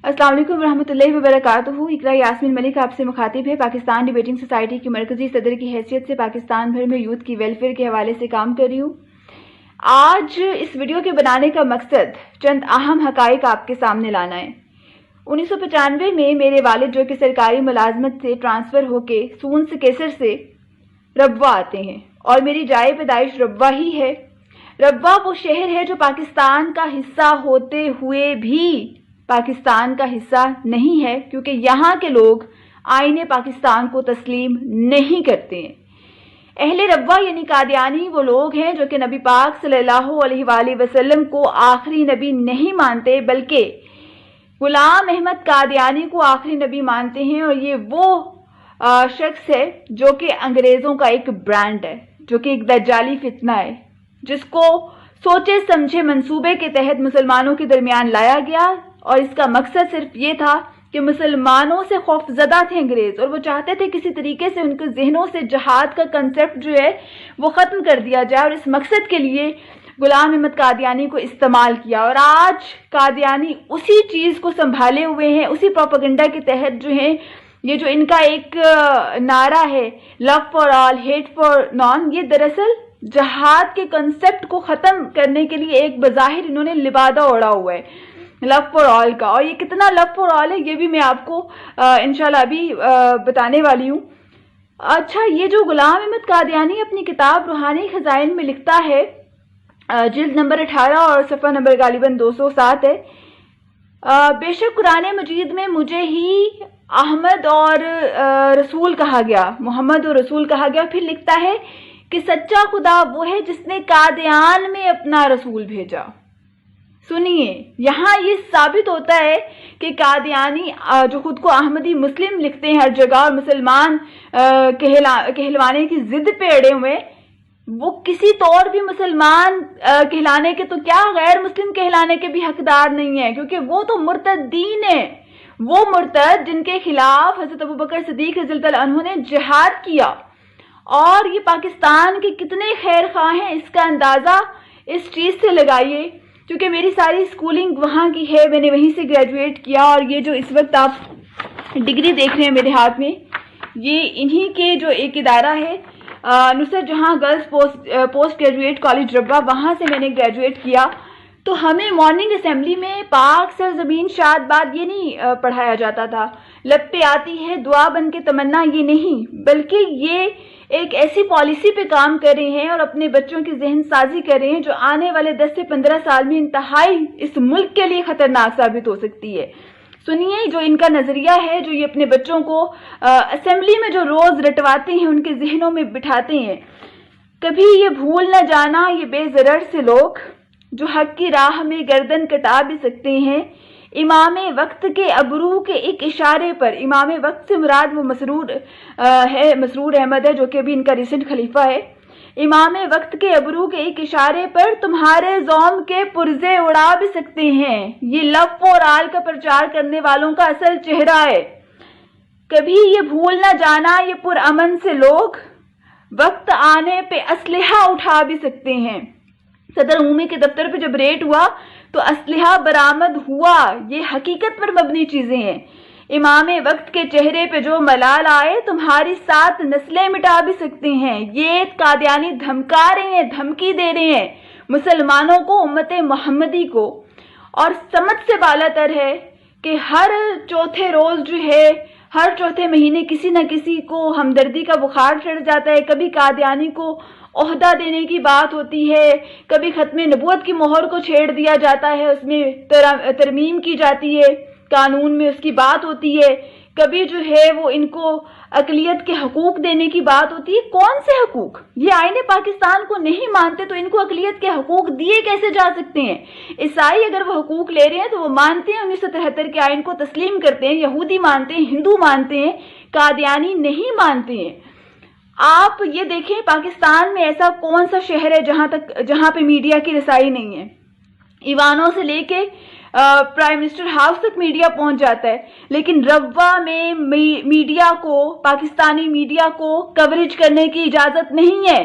अस्सलाम वालेकुम रहमतुल्लाहि व बरकातुहू। इकरा यास्मीन मलिक आपसे मुखातिब है। पाकिस्तान डिबेटिंग सोसाइटी की मरकजी सदर की हैसियत से पाकिस्तान भर में यूथ की वेलफेयर के हवाले से काम कर रही हूँ। आज इस वीडियो के बनाने का मकसद चंद अहम हकाइक आपके सामने लाना है। 1995 में मेरे वालिद जो कि सरकारी मुलाजमत से ट्रांसफ़र होके सून से केसर से रब्वा आते हैं और मेरी जाए पैदाइश रब्वा ही है। रब्वा वो शहर है जो पाकिस्तान का हिस्सा होते हुए भी पाकिस्तान का हिस्सा नहीं है, क्योंकि यहाँ के लोग आईने पाकिस्तान को तस्लीम नहीं करते हैं। अहले रब्वा यानी कादियानी वो लोग हैं जो कि नबी पाक सल्लल्लाहु अलैहि वसल्लम को आखिरी नबी नहीं मानते, बल्कि गुलाम अहमद कादियानी को आखिरी नबी मानते हैं। और ये वो शख्स है जो कि अंग्रेज़ों का एक ब्रांड है, जो कि एक दज्जाली फितना है, जिसको सोचे समझे मंसूबे के तहत मुसलमानों के दरमियान लाया गया। और इसका मकसद सिर्फ ये था कि मुसलमानों से खौफजदा थे अंग्रेज़, और वो चाहते थे किसी तरीके से उनके जहनों से जहाद का कंसेप्ट जो है वो ख़त्म कर दिया जाए। और इस मकसद के लिए गुलाम अहमद कादियानी को इस्तेमाल किया। और आज कादियानी उसी चीज़ को संभाले हुए हैं, उसी प्रोपेगेंडा के तहत जो है ये जो इनका एक नारा है love for all hate for non, ये दरअसल जहाद के कंसेप्ट को ख़त्म करने के लिए एक बज़ाहिर इन्होंने लिबादा ओढ़ा हुआ है लव फॉर ऑल का। और ये कितना लव फॉर ऑल है ये भी मैं आपको इंशाल्लाह अभी बताने वाली हूँ। अच्छा, ये जो गुलाम अहमद कादियानी अपनी किताब रूहानी खजाइन में लिखता है, जिल्द नंबर 18 और सफ़ा नंबर गालिबन 207 है, बेशक कुरान मजीद में मुझे ही अहमद और रसूल कहा गया, मोहम्मद और रसूल कहा गया। फिर लिखता है कि सच्चा खुदा वो है जिसने कादियान में अपना रसूल भेजा। सुनिए, यहाँ ये साबित होता है कि कादियानी जो खुद को अहमदी मुस्लिम लिखते हैं हर जगह और मुसलमान कहलवाने की जिद पे अड़े हुए, वो किसी तौर भी मुसलमान कहलाने के तो क्या गैर मुस्लिम कहलाने के भी हकदार नहीं है, क्योंकि वो तो मुर्तदीन है। वो मुर्तद जिनके खिलाफ हज़रत अबू बकर सिद्दीक़ रज़ियल्लाहु अन्हु ने जिहाद किया। और ये पाकिस्तान के कितने खैर खां हैं इसका अंदाज़ा इस चीज़ से लगाइए, क्योंकि मेरी सारी स्कूलिंग वहाँ की है, मैंने वहीं से ग्रेजुएट किया। और ये जो इस वक्त आप डिग्री देख रहे हैं मेरे हाथ में, ये इन्हीं के जो एक इदारा है नुसरत जहाँ गर्ल्स पोस्ट ग्रेजुएट कॉलेज रब्बा, वहाँ से मैंने ग्रेजुएट किया। तो हमें मॉर्निंग असेंबली में पाक सरजमीन शाद बात ये नहीं पढ़ाया जाता था, लब पे आती है दुआ बन के तमन्ना, ये नहीं, बल्कि ये एक ऐसी पॉलिसी पे काम कर रहे हैं और अपने बच्चों की जहन साजी कर रहे हैं जो आने वाले 10 से 15 साल में इंतहाई इस मुल्क के लिए खतरनाक साबित हो सकती है। सुनिए, जो इनका नजरिया है, जो ये अपने बच्चों को असेंबली में जो रोज रटवाते हैं, उनके जहनों में बिठाते हैं, कभी ये भूल न जाना ये बेजरर से लोग जो हक की राह में गर्दन कटा भी सकते हैं। इमाम वक्त के अबरू के एक इशारे पर, इमाम वक्त से मुराद वो मसरूर अहमद है जो कि अभी इनका रिसेंट खलीफा है। इमाम वक्त के अबरू के एक इशारे पर तुम्हारे ज़ौम के पुर्जे उड़ा भी सकते हैं। ये लव फॉर ऑल का प्रचार करने वालों का असल चेहरा है। कभी ये भूल ना जाना ये पुरअमन से लोग वक्त आने पे असलहा उठा भी सकते हैं। सदर उमूमी के दफ्तर पे जब रेड हुआ तो असलहा बरामद हुआ, ये हकीकत पर मबनी चीजें हैं। इमाम वक्त के चेहरे पे जो मलाल आए तुम्हारी 7 नस्लें मिटा भी सकते हैं। ये कादियानी धमका रहे हैं, धमकी दे रहे हैं मुसलमानों को, उम्मत मोहम्मदी को। और समझ से बालातर है कि हर चौथे रोज जो है, हर चौथे महीने किसी न किसी को हमदर्दी का बुखार चढ़ जाता है। कभी कादियानी को ओहदा देने की बात होती है, कभी खत्मे नबूवत की मोहर को छेड़ दिया जाता है, उसमें तरमीम की जाती है, कानून में उसकी बात होती है। कभी जो है वो इनको अकलियत के हकूक देने की बात होती है। कौन से हकूक? ये आईने पाकिस्तान को नहीं मानते तो इनको अकलियत के हकूक दिए कैसे जा सकते हैं? ईसाई अगर वो हकूक ले रहे हैं तो वो मानते हैं 1973 के आइन को तस्लीम करते हैं, यहूदी मानते हैं, हिंदू मानते हैं, कादियानी नहीं मानते हैं। आप ये देखें पाकिस्तान में ऐसा कौन सा शहर है जहां पे मीडिया की रसाई नहीं है। ईवानों से लेके प्राइम मिनिस्टर हाउस तक मीडिया पहुंच जाता है, लेकिन रब्वा में मीडिया को, पाकिस्तानी मीडिया को कवरेज करने की इजाजत नहीं है।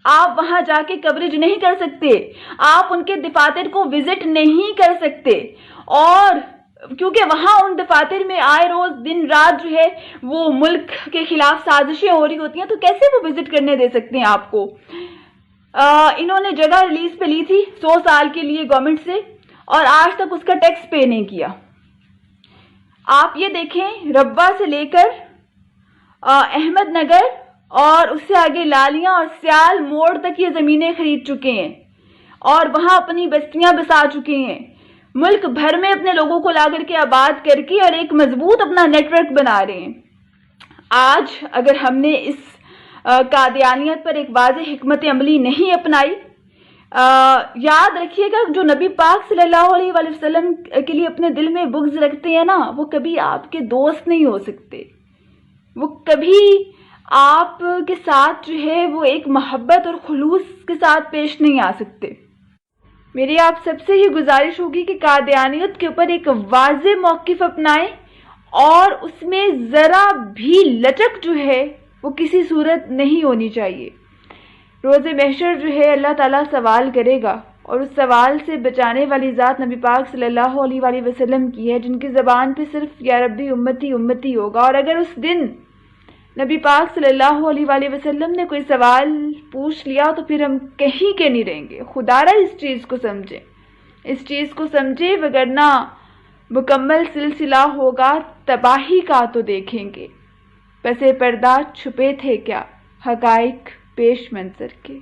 आप वहां जाके कवरेज नहीं कर सकते, आप उनके दफातर को विजिट नहीं कर सकते। और کیونکہ وہاں ان دفاتر میں آئے روز دن رات جو ہے وہ ملک کے خلاف سازشیں ہو رہی ہوتی ہیں، تو کیسے وہ وزٹ کرنے دے سکتے ہیں آپ کو؟ انہوں نے جگہ ریلیز پہ لی تھی 100 سال کے لیے گورنمنٹ سے، اور آج تک اس کا ٹیکس پے نہیں کیا۔ آپ یہ دیکھیں، ربوہ سے لے کر احمد نگر اور اس سے آگے لالیاں اور سیال موڑ تک یہ زمینیں خرید چکے ہیں اور وہاں اپنی بستیاں بسا چکے ہیں، ملک بھر میں اپنے لوگوں کو لا کر کے آباد کر کے اور ایک مضبوط اپنا نیٹ ورک بنا رہے ہیں۔ آج اگر ہم نے اس قادیانیت پر ایک واضح حکمت عملی نہیں اپنائی، یاد رکھیے گا جو نبی پاک صلی اللہ علیہ وآلہ وسلم کے لیے اپنے دل میں بغض رکھتے ہیں نا، وہ کبھی آپ کے دوست نہیں ہو سکتے، وہ کبھی آپ کے ساتھ جو ہے وہ ایک محبت اور خلوص کے ساتھ پیش نہیں آ سکتے۔ میری آپ سب سے یہ گزارش ہوگی کہ قادیانیت کے اوپر ایک واضح موقف اپنائیں اور اس میں ذرا بھی لچک جو ہے وہ کسی صورت نہیں ہونی چاہیے۔ روز محشر جو ہے اللہ تعالیٰ سوال کرے گا، اور اس سوال سے بچانے والی ذات نبی پاک صلی اللہ علیہ وآلہ وسلم کی ہے، جن کی زبان پہ صرف یا ربی امتی امتی ہوگا۔ اور اگر اس دن نبی پاک صلی اللہ علیہ وآلہ وسلم نے کوئی سوال پوچھ لیا تو پھر ہم کہیں کے نہیں رہیں گے۔ خدا را اس چیز کو سمجھیں، اس چیز کو سمجھے، وگرنہ مکمل سلسلہ ہوگا تباہی کا تو دیکھیں گے۔ پس پردہ چھپے تھے کیا حقائق پیش منظر کے۔